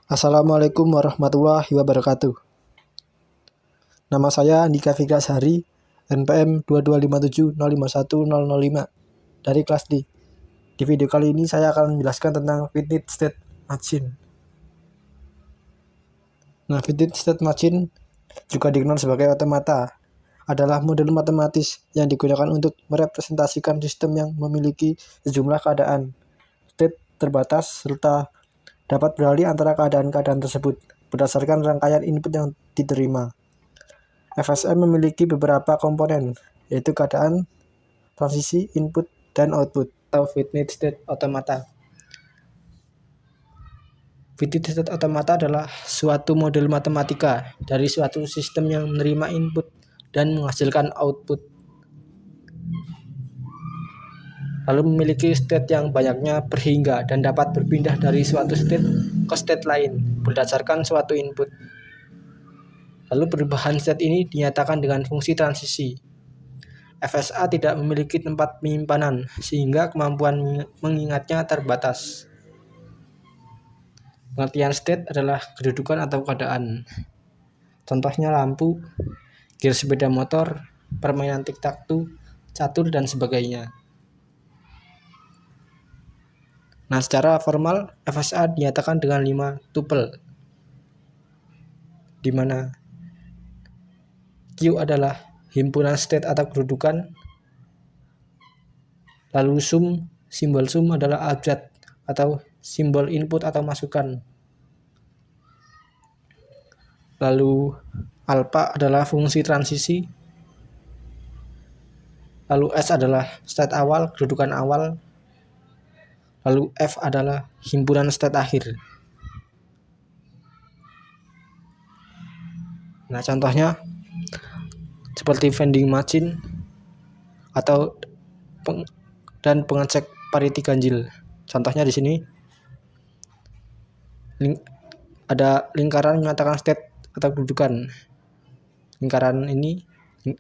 Assalamualaikum warahmatullahi wabarakatuh. Nama saya Andika Fikra Sari, NPM 22570510005 dari kelas D. Di video kali ini saya akan menjelaskan tentang finite state machine. Finite state machine juga dikenal sebagai otomata, adalah model matematis yang digunakan untuk merepresentasikan sistem yang memiliki sejumlah keadaan state terbatas serta dapat beralih antara keadaan-keadaan tersebut berdasarkan rangkaian input yang diterima. FSM memiliki beberapa komponen, yaitu keadaan, transisi, input, dan output atau finite state automata. Finite state automata adalah suatu model matematika dari suatu sistem yang menerima input dan menghasilkan output, lalu memiliki state yang banyaknya berhingga dan dapat berpindah dari suatu state ke state lain berdasarkan suatu input. Lalu perubahan state ini dinyatakan dengan fungsi transisi. FSA tidak memiliki tempat penyimpanan sehingga kemampuan mengingatnya terbatas. Pengertian state adalah kedudukan atau keadaan. Contohnya lampu, gear sepeda motor, permainan tic-tac-toe, catur, dan sebagainya. Secara formal FSA dinyatakan dengan 5 tuple, di mana Q adalah himpunan state atau kedudukan, lalu simbol sum adalah abjad atau simbol input atau masukan, lalu alpha adalah fungsi transisi, lalu S adalah state awal, kedudukan awal, lalu F adalah himpunan state akhir. Contohnya seperti vending machine atau dan pengecek parity ganjil. Contohnya di sini ada lingkaran menyatakan state atau kedudukan. Lingkaran ini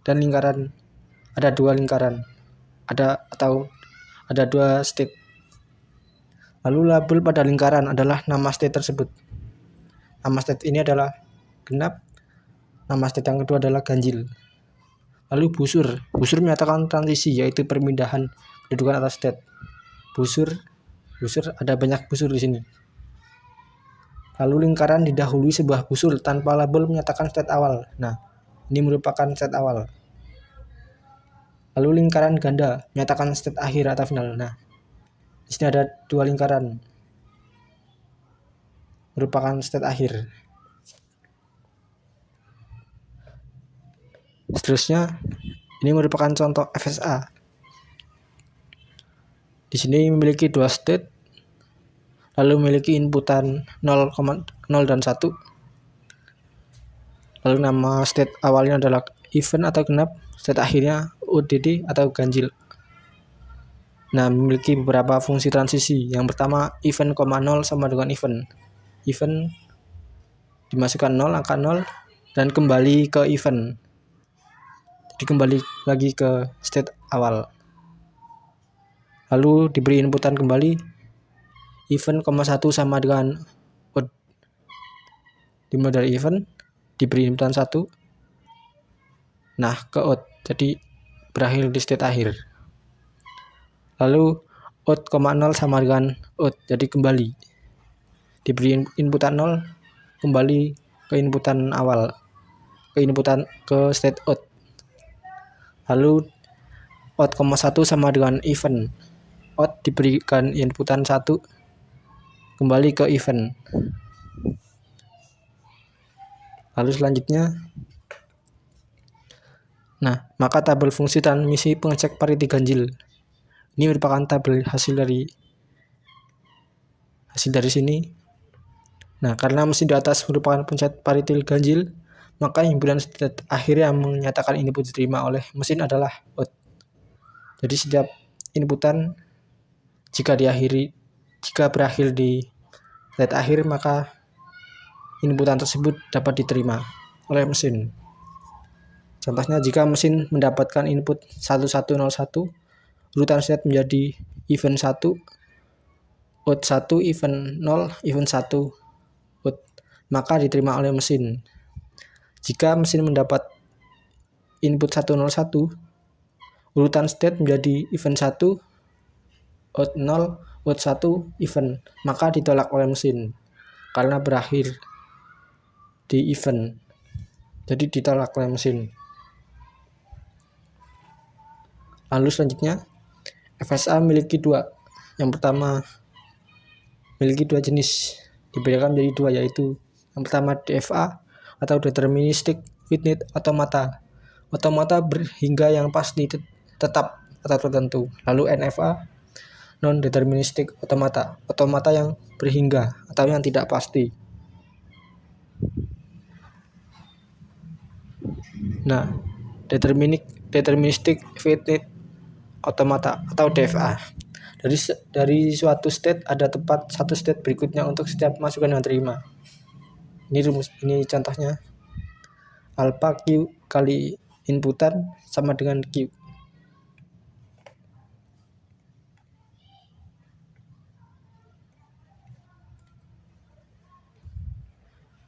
dan lingkaran ada dua lingkaran, ada dua state. Lalu label pada lingkaran adalah nama state tersebut. Nama state ini adalah genap. Nama state yang kedua adalah ganjil. Lalu busur menyatakan transisi, yaitu perpindahan kedudukan atau state. Busur ada banyak busur di sini. Lalu lingkaran didahului sebuah busur tanpa label menyatakan state awal. Ini merupakan state awal. Lalu lingkaran ganda menyatakan state akhir atau final. Di sini ada dua lingkaran, merupakan state akhir. Seterusnya, ini merupakan contoh FSA. Di sini memiliki dua state, lalu memiliki inputan 0, 0 dan 1. Lalu nama state awalnya adalah even atau genap, state akhirnya ODD atau ganjil. Memiliki beberapa fungsi transisi. Yang pertama, even, 0 sama dengan even. Even dimasukkan 0, angka 0, dan kembali ke even. Jadi kembali lagi ke state awal. Lalu diberi inputan kembali even, 1 sama dengan odd. Dimulai dari even, diberi inputan 1, ke odd, jadi berakhir di state akhir. Lalu odd, 0 sama dengan odd, jadi kembali. Diberi inputan 0, kembali ke inputan awal, ke state odd. Lalu odd, 1 sama dengan even. Odd diberikan inputan 1, kembali ke even. Lalu selanjutnya, maka tabel fungsi transmisi pengecek parity ganjil. Ini merupakan tabel hasil dari sini. Karena mesin di atas merupakan pencet parity ganjil, maka himpunan state akhir yang menyatakan input diterima oleh mesin adalah odd. Jadi setiap inputan jika berakhir di state akhir, maka inputan tersebut dapat diterima oleh mesin. Contohnya, jika mesin mendapatkan input 1101, urutan state menjadi even 1, odd 1, even 0, even 1, odd maka diterima oleh mesin. Jika mesin mendapat input 101, urutan state menjadi event 1, out 0, out 1, event, maka ditolak oleh mesin karena berakhir di event. Jadi ditolak oleh mesin. Lalu selanjutnya, FSA memiliki dua. Yang pertama, memiliki dua jenis, dibedakan menjadi dua, yaitu yang pertama DFA atau Deterministic Finite Automata. Otomata berhingga yang pasti tetap atau tertentu. Lalu NFA, Non-Deterministic Automata, otomata yang berhingga atau yang tidak pasti. Nah, Deterministic Finite Automata atau DFA. Dari suatu state ada tepat satu state berikutnya untuk setiap masukan yang terima. Ini contohnya. Alpha Q kali inputan sama dengan Q.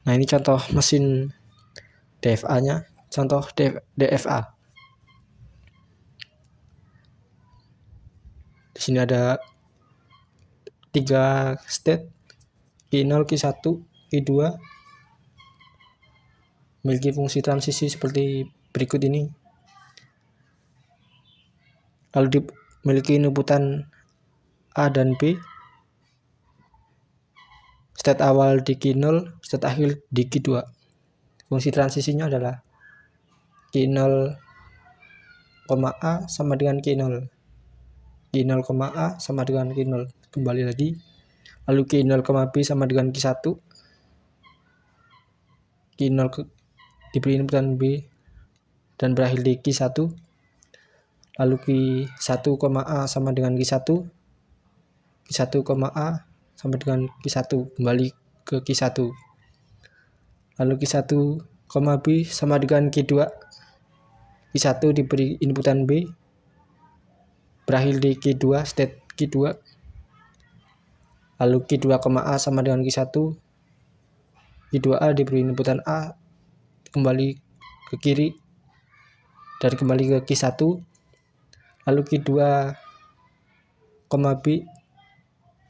Nah, ini contoh mesin DFA-nya, contoh DFA. Di sini ada 3 state, Q0, Q1, Q2, memiliki fungsi transisi seperti berikut ini. Lalu memiliki inputan A dan B. State awal di Q0, state akhir di Q2. Fungsi transisinya adalah Q0, A sama dengan Q0. Q0, A sama dengan Q0. Kembali lagi. Lalu Q0, B sama dengan Q1. Q0 diberi inputan B dan berakhir di Q1. Lalu Q1, A sama dengan Q1. Q1, A sama dengan Q1. Kembali ke Q1. Lalu Q1, B sama dengan Q2. Q1 diberi inputan B, berakhir di Q2, state Q2. Lalu Q2, A sama dengan Q1. Q2A diberi inputan A, kembali ke kiri dan kembali ke Q1. Lalu Q2, B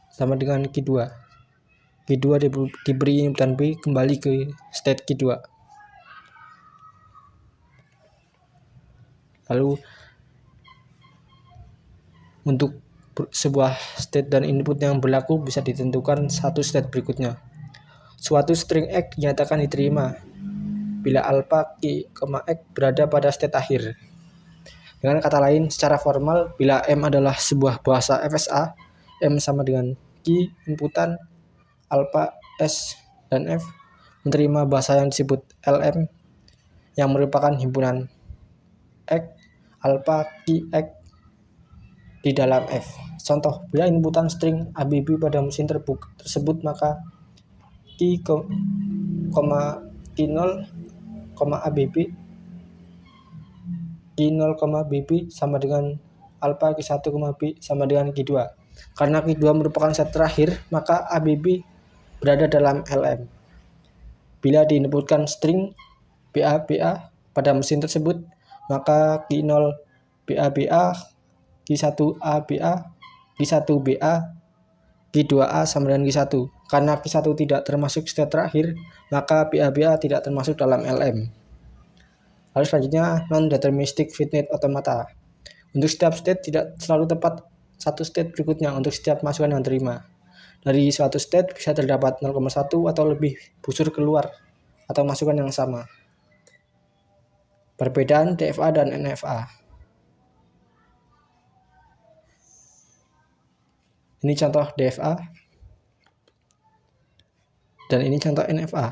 sama dengan Q2. Q2 diberi inputan B, kembali ke state Q2. Lalu untuk sebuah state dan input yang berlaku bisa ditentukan satu state berikutnya. Suatu string X dinyatakan diterima bila alpha Q, X berada pada state akhir. Dengan kata lain, secara formal, bila M adalah sebuah bahasa FSA, M sama dengan Q inputan, alpha, S, dan F menerima bahasa yang disebut LM yang merupakan himpunan X, alpha, Q, X di dalam F. Contoh, bila inputan string ABB pada mesin tersebut, maka Q, Q0, ABB, Q0, BB sama dengan alpha, Q1, B sama dengan Q2. Karena Q2 merupakan set terakhir, maka ABB berada dalam LM. Bila diinputkan string BA pada mesin tersebut, maka Q0 BA, Q1A BA, Q1 BA, Q2A sama dengan Q1. Karena Q1 tidak termasuk state terakhir, maka BA tidak termasuk dalam LM. Lalu selanjutnya, non-deterministic finite automata. Untuk setiap state tidak selalu tepat satu state berikutnya untuk setiap masukan yang terima. Dari suatu state bisa terdapat 0,1 atau lebih busur keluar atau masukan yang sama. Perbedaan DFA dan NFA. Ini contoh DFA dan ini contoh NFA.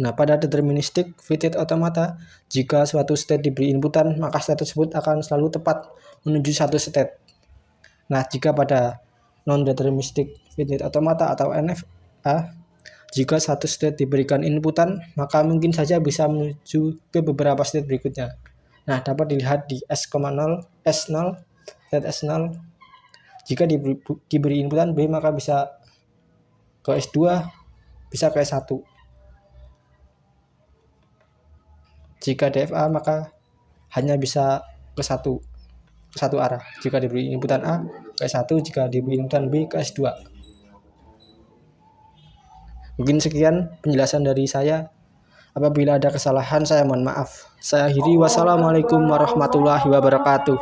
Nah, pada deterministic finite automata, jika suatu state diberi inputan, maka state tersebut akan selalu tepat menuju satu state. Nah, jika pada non-deterministic finite automata atau NFA, jika satu state diberikan inputan, maka mungkin saja bisa menuju ke beberapa state berikutnya. Nah, dapat dilihat di S,0, S0, state S0. Jika diberi inputan B, maka bisa ke S2, bisa ke S1. Jika DFA maka hanya bisa ke satu arah. Jika diberi inputan A ke S1, jika diberi inputan B ke S2. Mungkin sekian penjelasan dari saya. Apabila ada kesalahan saya mohon maaf. Saya akhiri, wassalamualaikum warahmatullahi wabarakatuh.